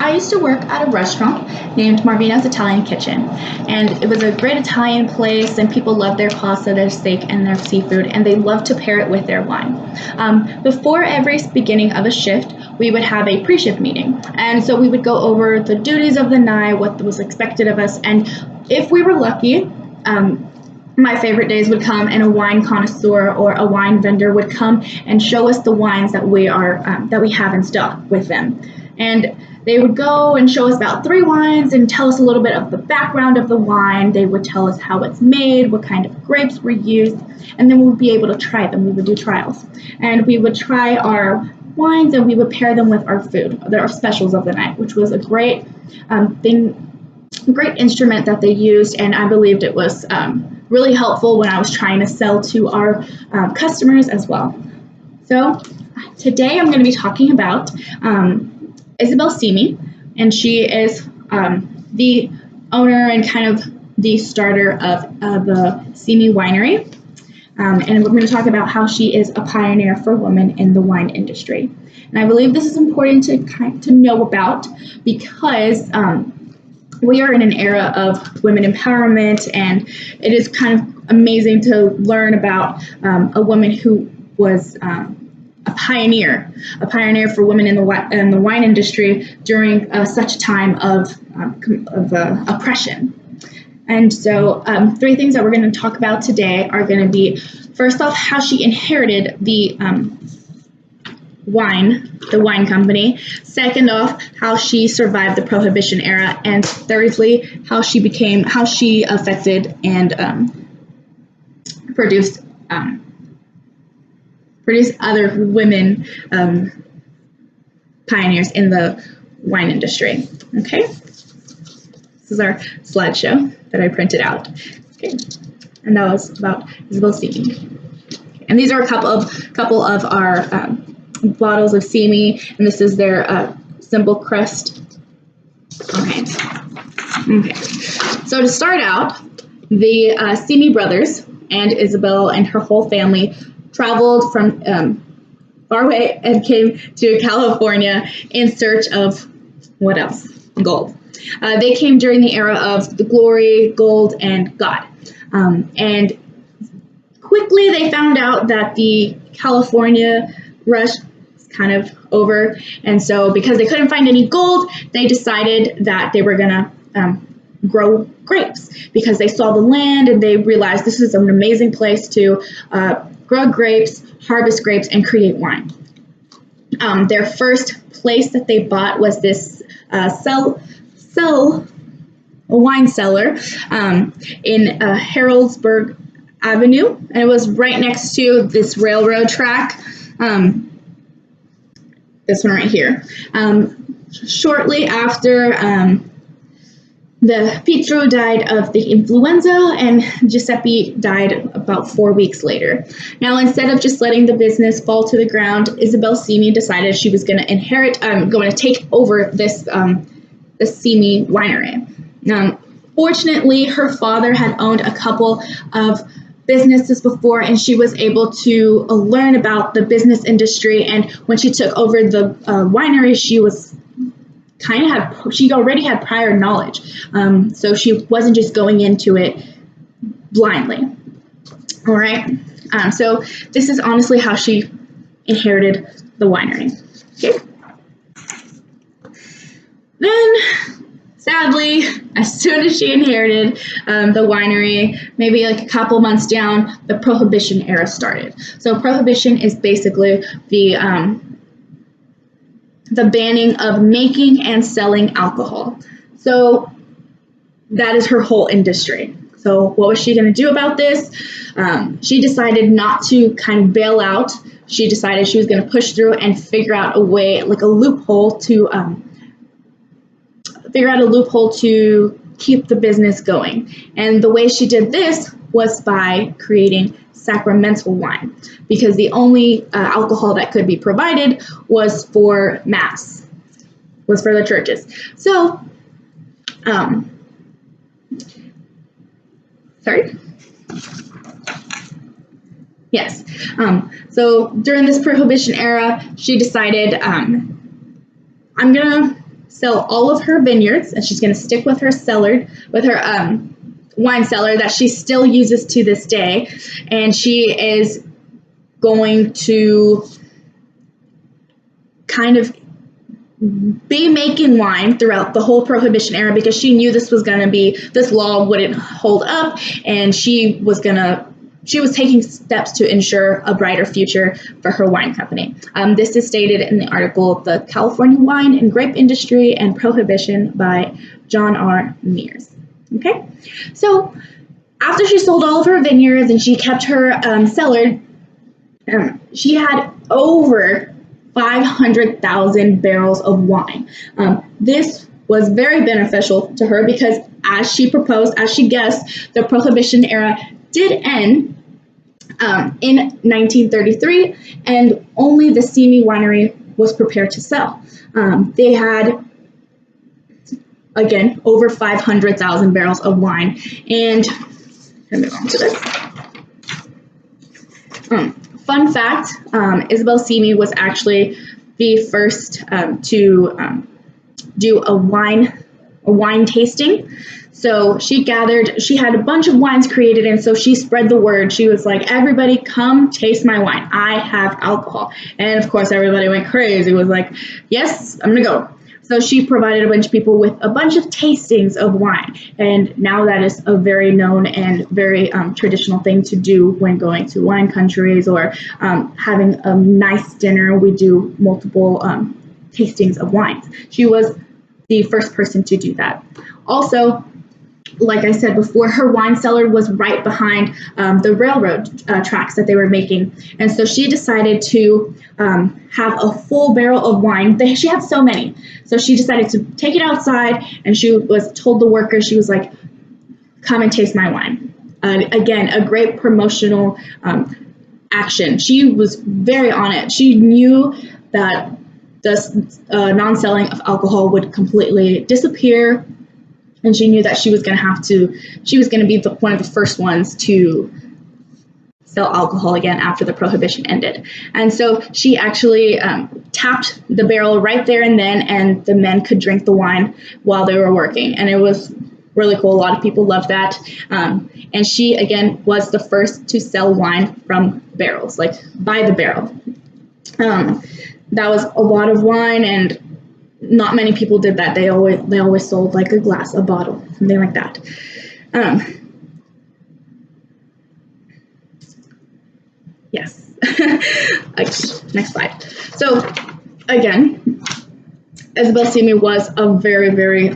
I used to work at a restaurant named Marvino's Italian Kitchen, and it was a great Italian place, and people loved their pasta, their steak, and their seafood, and they loved to pair it with their wine. Before every beginning of a shift, we would have a pre-shift meeting, and so we would go over the duties of the night, what was expected of us, and if we were lucky, my favorite days would come and a wine connoisseur or a wine vendor would come and show us the wines that we have in stock with them. And they would go and show us about 3 wines and tell us a little bit of the background of the wine. They would tell us how it's made, what kind of grapes were used, and then we would be able to try them. We would do trials. And we would try our wines and we would pair them with our food, our specials of the night, which was a great great instrument that they used, and I believed it was really helpful when I was trying to sell to our customers as well. So today I'm going to be talking about Isabel Simi, and she is the owner and kind of the starter of the Simi Winery. And we're going to talk about how she is a pioneer for women in the wine industry. And I believe this is important to know about because we are in an era of women empowerment, and it is kind of amazing to learn about a woman who was a pioneer for women in the wine industry during such a time of oppression. And so 3 things that we're going to talk about today are going to be, first off, how she inherited the wine company. Second off, how she survived the Prohibition era. And thirdly, how she affected and produced other women pioneers in the wine industry. Okay, this is our slideshow that I printed out. Okay, and that was about Isabel Simi. And these are a couple of our bottles of Simi, and this is their symbol crest. Okay. So to start out, the Simi brothers and Isabel and her whole family traveled from far away and came to California in search of what else? Gold. They came during the era of the glory, gold, and God. And quickly they found out that the California rush was kind of over. And so because they couldn't find any gold, they decided that they were going to grow grapes because they saw the land and they realized this is an amazing place to grow grapes, harvest grapes, and create wine. Their first place that they bought was this a wine cellar in Harrodsburg Avenue, and it was right next to this railroad track. This one right here. Shortly after Pietro died of the influenza, and Giuseppe died about 4 weeks later. Now, instead of just letting the business fall to the ground, Isabel Simi decided she was going to take over this the Simi winery. Fortunately, her father had owned a couple of businesses before, and she was able to learn about the business industry. And when she took over the winery, she already had prior knowledge, so she wasn't just going into it blindly. All right, so this is honestly how she inherited the winery. Okay. Then, sadly, as soon as she inherited the winery, maybe like a couple months down, the Prohibition era started. So Prohibition is basically the banning of making and selling alcohol. So that is her whole industry. So what was she going to do about this? She decided not to kind of bail out. She decided she was going to push through and figure out a way, like a loophole to keep the business going. And the way she did this was by creating sacramental wine, because the only alcohol that could be provided was for mass, was for the churches. So, Yes. So during this Prohibition era, she decided, I'm going to sell all of her vineyards, and she's going to stick with her cellar, with her wine cellar that she still uses to this day, and she is going to kind of be making wine throughout the whole Prohibition era, because she knew this law wouldn't hold up, and she was taking steps to ensure a brighter future for her wine company. This is stated in the article, The California Wine and Grape Industry and Prohibition by John R. Mears. Okay, so after she sold all of her vineyards and she kept her cellar, she had over 500,000 barrels of wine. This was very beneficial to her because, as she guessed, the Prohibition era did end in 1933, and only the Simi Winery was prepared to sell. They had, again, over 500,000 barrels of wine. And let me move on to this. Fun fact, Isabel Simi was actually the first to do a wine tasting. So she had a bunch of wines created, and so she spread the word. She was like, everybody come taste my wine. I have alcohol. And of course, everybody went crazy. It was like, yes, I'm gonna go. So she provided a bunch of people with a bunch of tastings of wine. And now that is a very known and very traditional thing to do when going to wine countries or having a nice dinner. We do multiple tastings of wines. She was the first person to do that. Also, like I said before, her wine cellar was right behind the railroad tracks that they were making. And so she decided to have a full barrel of wine. She had so many. So she decided to take it outside, and she told the workers, she was like, come and taste my wine. Again, a great promotional action. She was very on it. She knew that the non-selling of alcohol would completely disappear, and she knew that she was going to be one of the first ones to sell alcohol again after the Prohibition ended. And so she actually tapped the barrel right there and then, and the men could drink the wine while they were working. And it was really cool. A lot of people loved that. And she, again, was the first to sell wine from barrels, like by the barrel. That was a lot of wine, and not many people did that. They always sold like a glass, a bottle, something like that. Yes. Next slide. So again, Isabel Simi was a very, very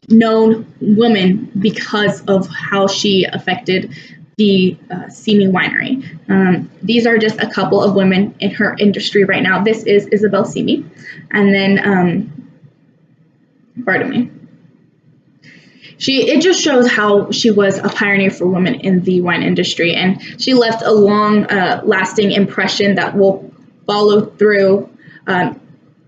known woman because of how she affected the Simi Winery. These are just a couple of women in her industry right now. This is Isabel Simi. And then, pardon me. It just shows how she was a pioneer for women in the wine industry, and she left a long lasting impression that will follow through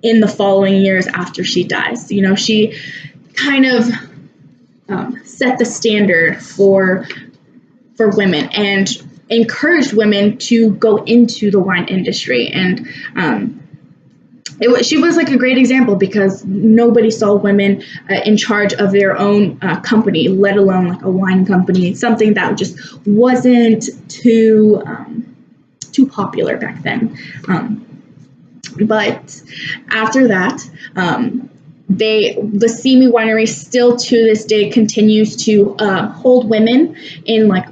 in the following years after she dies. You know, she kind of set the standard for women and encouraged women to go into the wine industry. And she was like a great example, because nobody saw women in charge of their own company, let alone like a wine company, something that just wasn't too popular back then. But after that, the Simi Winery still to this day continues to hold women in like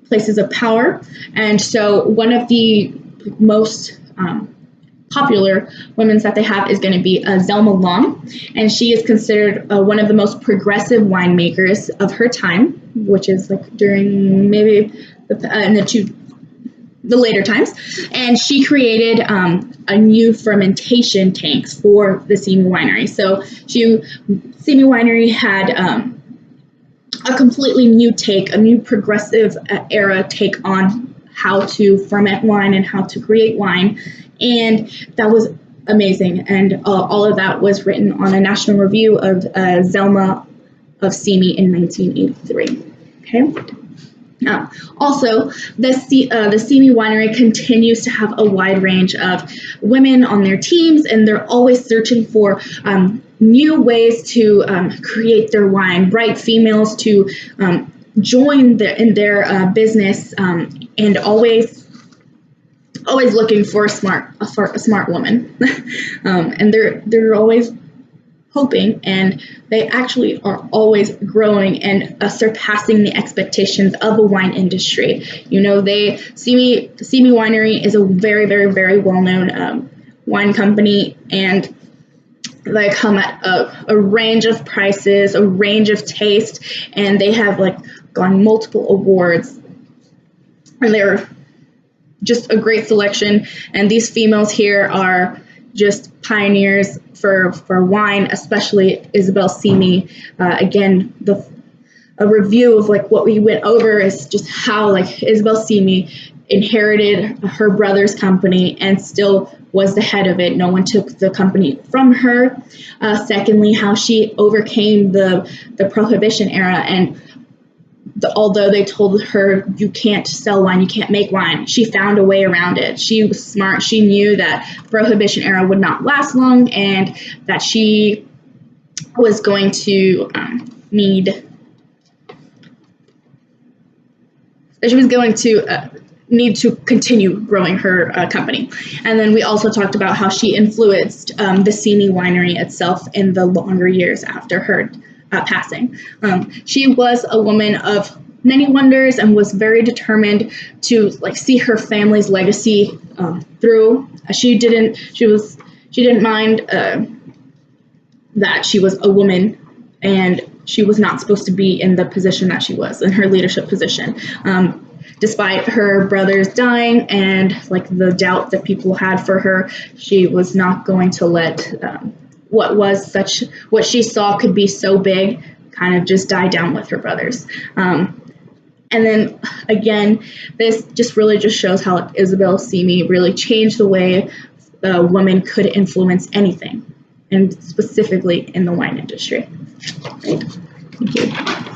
places of power. And so one of the most popular women that they have is going to be Zelma Long, and she is considered one of the most progressive winemakers of her time, which is like during maybe the later times. And she created a new fermentation tanks for the Simi Winery. So Simi Winery had a completely new take, a new progressive era take on how to ferment wine and how to create wine. And that was amazing. And all of that was written on a national review of Zelma of Simi in 1983. Okay. Also, the Simi Winery continues to have a wide range of women on their teams, and they're always searching for new ways to create their wine, bright females to join in their business, and always looking for a smart woman. And they're always hoping, and they actually are always growing and surpassing the expectations of the wine industry. You know, Simi Winery is a very, very, very well-known wine company, and they come at a range of prices, a range of taste, and they have like gone multiple awards, and they're just a great selection. And these females here are just pioneers for wine, especially Isabel Simi. Again, a review of like what we went over is just how like Isabel Simi inherited her brother's company and still was the head of it. No one took the company from her. Secondly, how she overcame the Prohibition era, and although they told her you can't sell wine, you can't make wine, she found a way around it. She was smart. She knew that Prohibition era would not last long, and that she was going to need to continue growing her company. And then we also talked about how she influenced the Simi Winery itself in the longer years after her passing. She was a woman of many wonders and was very determined to like see her family's legacy through. She didn't mind that she was a woman and she was not supposed to be in the position that she was, in her leadership position. Despite her brothers dying and like the doubt that people had for her, she was not going to let what she saw could be so big kind of just die down with her brothers. And then again, this just really just shows how Isabel Simi really changed the way women could influence anything, and specifically in the wine industry. Right. Thank you.